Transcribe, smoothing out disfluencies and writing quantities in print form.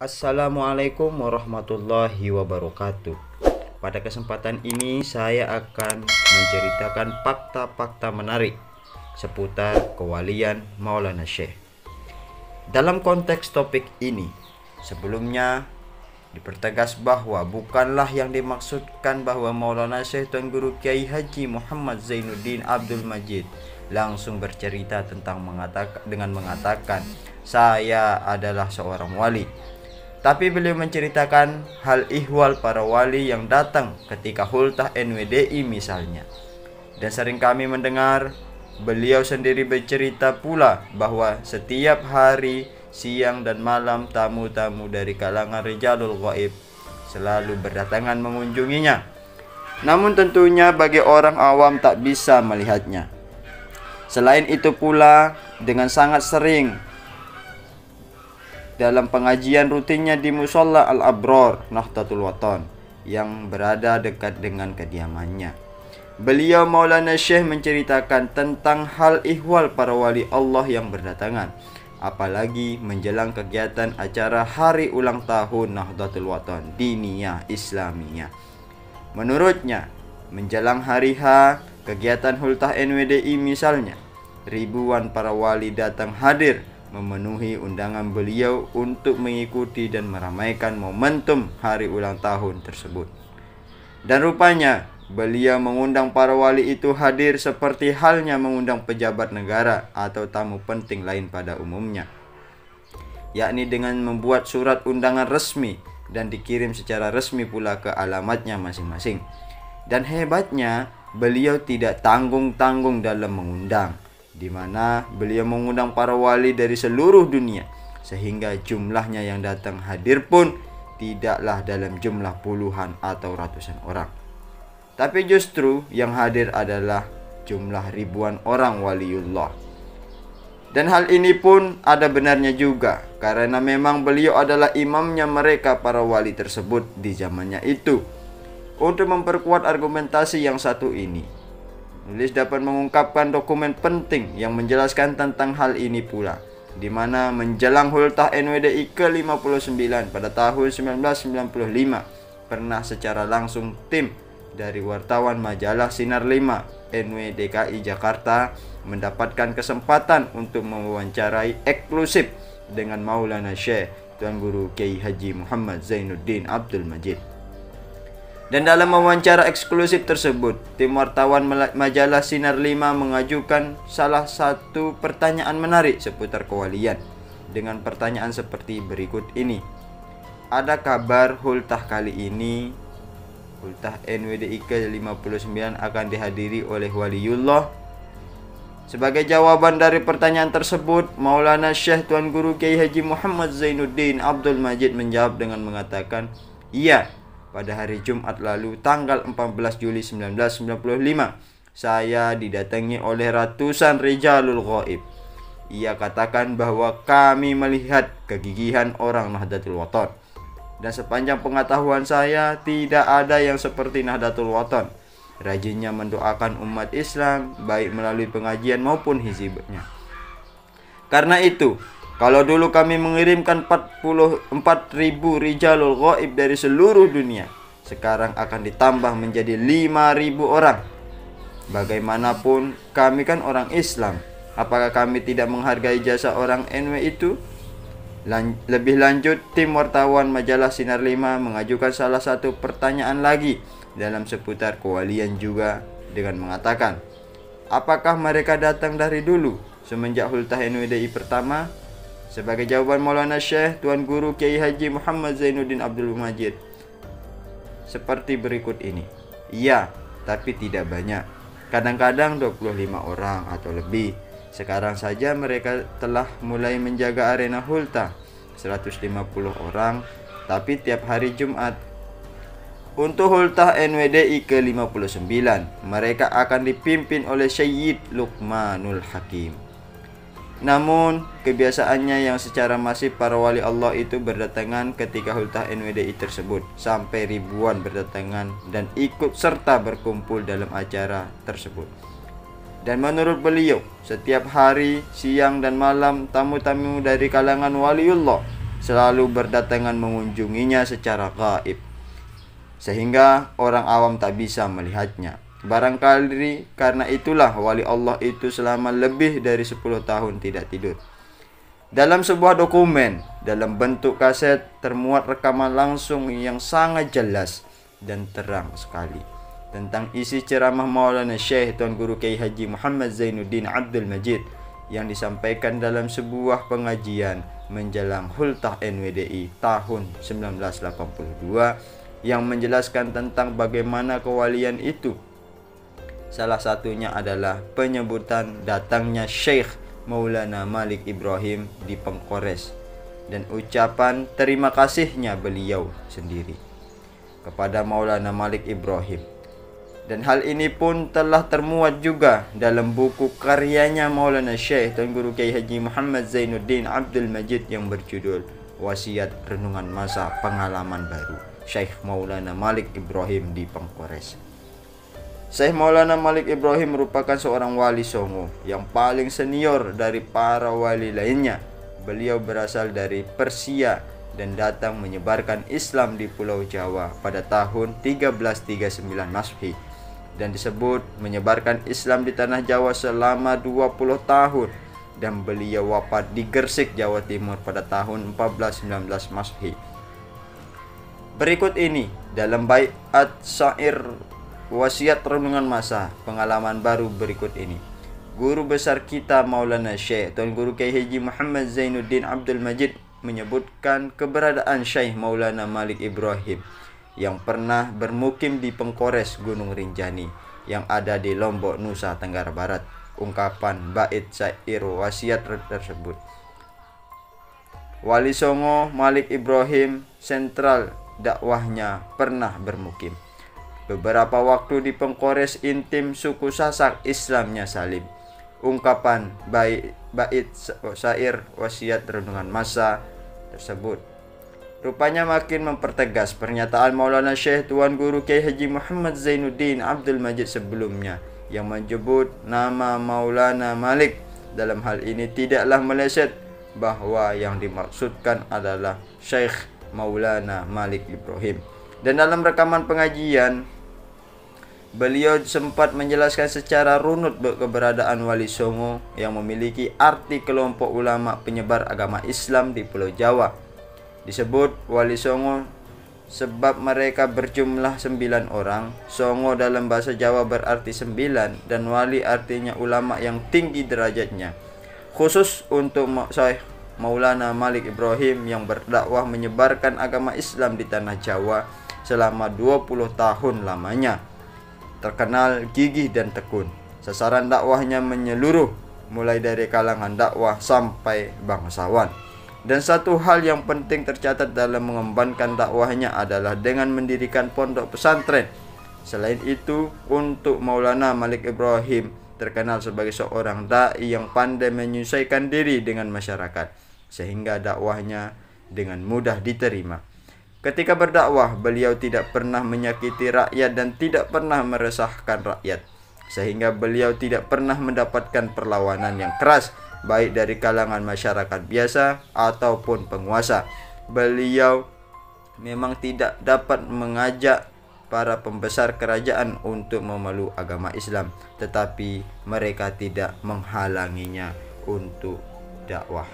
Assalamualaikum warahmatullahi wabarakatuh. Pada kesempatan ini saya akan menceritakan fakta-fakta menarik seputar kewalian Maulana Syekh. Dalam konteks topik ini, sebelumnya dipertegas bahwa bukanlah yang dimaksudkan bahwa Maulana Syekh Tuan Guru Kiai Haji Muhammad Zainuddin Abdul Majid langsung bercerita dengan mengatakan saya adalah seorang wali. Tapi beliau menceritakan hal ihwal para wali yang datang ketika hultah NWDI misalnya. Dan sering kami mendengar beliau sendiri bercerita pula bahwa setiap hari, siang dan malam tamu-tamu dari kalangan Rijalul Ghaib selalu berdatangan mengunjunginya. Namun tentunya bagi orang awam tak bisa melihatnya. Selain itu pula dengan sangat sering dalam pengajian rutinnya di Musholla Al-Abror Nahdlatul Wathon yang berada dekat dengan kediamannya, beliau Maulana Syekh menceritakan tentang hal ihwal para wali Allah yang berdatangan, apalagi menjelang kegiatan acara hari ulang tahun Nahdlatul Wathon Diniyah Islamiyah. Menurutnya, menjelang hari H kegiatan hultah NWDI misalnya, ribuan para wali datang hadir memenuhi undangan beliau untuk mengikuti dan meramaikan momentum hari ulang tahun tersebut. Dan rupanya beliau mengundang para wali itu hadir seperti halnya mengundang pejabat negara atau tamu penting lain pada umumnya, yakni dengan membuat surat undangan resmi dan dikirim secara resmi pula ke alamatnya masing-masing. Dan hebatnya beliau tidak tanggung-tanggung dalam mengundang, di mana beliau mengundang para wali dari seluruh dunia, sehingga jumlahnya yang datang hadir pun tidaklah dalam jumlah puluhan atau ratusan orang, tapi justru yang hadir adalah jumlah ribuan orang waliullah. Dan hal ini pun ada benarnya juga, karena memang beliau adalah imamnya mereka para wali tersebut di zamannya itu. Untuk memperkuat argumentasi yang satu ini, penulis dapat mengungkapkan dokumen penting yang menjelaskan tentang hal ini pula, di mana menjelang hultah NWDI ke-59 pada tahun 1995 pernah secara langsung tim dari wartawan majalah Sinar 5 NWDKI Jakarta mendapatkan kesempatan untuk mewawancarai eksklusif dengan Maulana Syekh Tuan Guru Kiai Haji Muhammad Zainuddin Abdul Majid. Dan dalam wawancara eksklusif tersebut, tim wartawan majalah Sinar 5 mengajukan salah satu pertanyaan menarik seputar kewalian dengan pertanyaan seperti berikut ini. Ada kabar hultah kali ini, hultah NWDI ke-59 akan dihadiri oleh waliullah? Sebagai jawaban dari pertanyaan tersebut, Maulana Syekh Tuan Guru Kiai Haji Muhammad Zainuddin Abdul Majid menjawab dengan mengatakan, iya, pada hari Jumat lalu tanggal 14 Juli 1995 saya didatangi oleh ratusan Rijalul Ghaib. Ia katakan bahwa kami melihat kegigihan orang Nahdlatul Wathon, dan sepanjang pengetahuan saya tidak ada yang seperti Nahdlatul Wathon. Rajinnya mendoakan umat Islam baik melalui pengajian maupun hizibnya. Karena itu, kalau dulu kami mengirimkan 44.000 Rijalul Ghaib dari seluruh dunia, sekarang akan ditambah menjadi 5.000 orang. Bagaimanapun kami kan orang Islam, apakah kami tidak menghargai jasa orang NW itu? Lebih lanjut, tim wartawan majalah Sinar 5 mengajukan salah satu pertanyaan lagi dalam seputar kewalian juga dengan mengatakan, apakah mereka datang dari dulu semenjak hultah NWDI pertama? Sebagai jawaban Maulana Syekh Tuan Guru Kiai Haji Muhammad Zainuddin Abdul Majid seperti berikut ini. Iya, tapi tidak banyak. Kadang-kadang 25 orang atau lebih. Sekarang saja mereka telah mulai menjaga arena hultah 150 orang, tapi tiap hari Jumat. Untuk hultah NWDI ke-59, mereka akan dipimpin oleh Syed Luqmanul Hakim. Namun, kebiasaannya yang secara masif para wali Allah itu berdatangan ketika hultah NWDI tersebut, sampai ribuan berdatangan dan ikut serta berkumpul dalam acara tersebut. Dan menurut beliau, setiap hari, siang dan malam tamu-tamu dari kalangan waliullah selalu berdatangan mengunjunginya secara gaib, sehingga orang awam tak bisa melihatnya. Barangkali karena itulah wali Allah itu selama lebih dari 10 tahun tidak tidur. Dalam sebuah dokumen dalam bentuk kaset termuat rekaman langsung yang sangat jelas dan terang sekali tentang isi ceramah Maulana Syekh Tuan Guru Kiai Haji Muhammad Zainuddin Abdul Majid yang disampaikan dalam sebuah pengajian menjelang Hultah NWDI tahun 1982 yang menjelaskan tentang bagaimana kewalian itu. Salah satunya adalah penyebutan datangnya Syekh Maulana Malik Ibrahim di Pengkores dan ucapan terima kasihnya beliau sendiri kepada Maulana Malik Ibrahim. Dan hal ini pun telah termuat juga dalam buku karyanya Maulana Syekh Tuan Guru Kiai Haji Muhammad Zainuddin Abdul Majid yang berjudul Wasiat Renungan Masa Pengalaman Baru Syekh Maulana Malik Ibrahim di Pengkores. Syekh Maulana Malik Ibrahim merupakan seorang wali Songo yang paling senior dari para wali lainnya. Beliau berasal dari Persia dan datang menyebarkan Islam di Pulau Jawa pada tahun 1339 Masehi dan disebut menyebarkan Islam di tanah Jawa selama 20 tahun, dan beliau wafat di Gresik, Jawa Timur pada tahun 1419 Masehi. Berikut ini dalam baiat syair wasiat renungan masa pengalaman baru berikut ini. Guru besar kita Maulana Syekh Tuan Guru Kiai Haji Muhammad Zainuddin Abdul Majid menyebutkan keberadaan Syekh Maulana Malik Ibrahim yang pernah bermukim di Pengkores Gunung Rinjani yang ada di Lombok, Nusa Tenggara Barat. Ungkapan bait syair wasiat tersebut. Wali Songo Malik Ibrahim sentral dakwahnya pernah bermukim beberapa waktu di Pengkores intim suku Sasak, Islamnya Salim. Ungkapan bait syair wasiat renungan masa tersebut rupanya makin mempertegas pernyataan Maulana Syekh Tuan Guru Kiai Haji Muhammad Zainuddin Abdul Majid sebelumnya yang menyebut nama Maulana Malik. Dalam hal ini tidaklah meleset bahwa yang dimaksudkan adalah Syekh Maulana Malik Ibrahim. Dan dalam rekaman pengajian, beliau sempat menjelaskan secara runut keberadaan wali Songo yang memiliki arti kelompok ulama penyebar agama Islam di Pulau Jawa. Disebut wali Songo sebab mereka berjumlah 9 orang. Songo dalam bahasa Jawa berarti 9 dan wali artinya ulama yang tinggi derajatnya. Khusus untuk Syekh Maulana Malik Ibrahim yang berdakwah menyebarkan agama Islam di tanah Jawa selama 20 tahun lamanya, terkenal gigih dan tekun. Sasaran dakwahnya menyeluruh, mulai dari kalangan dakwah sampai bangsawan. Dan satu hal yang penting tercatat dalam mengembangkan dakwahnya adalah dengan mendirikan pondok pesantren. Selain itu, untuk Maulana Malik Ibrahim terkenal sebagai seorang dai yang pandai menyesuaikan diri dengan masyarakat, sehingga dakwahnya dengan mudah diterima. Ketika berdakwah, beliau tidak pernah menyakiti rakyat dan tidak pernah meresahkan rakyat, sehingga beliau tidak pernah mendapatkan perlawanan yang keras baik dari kalangan masyarakat biasa ataupun penguasa. Beliau memang tidak dapat mengajak para pembesar kerajaan untuk memeluk agama Islam, tetapi mereka tidak menghalanginya untuk dakwah.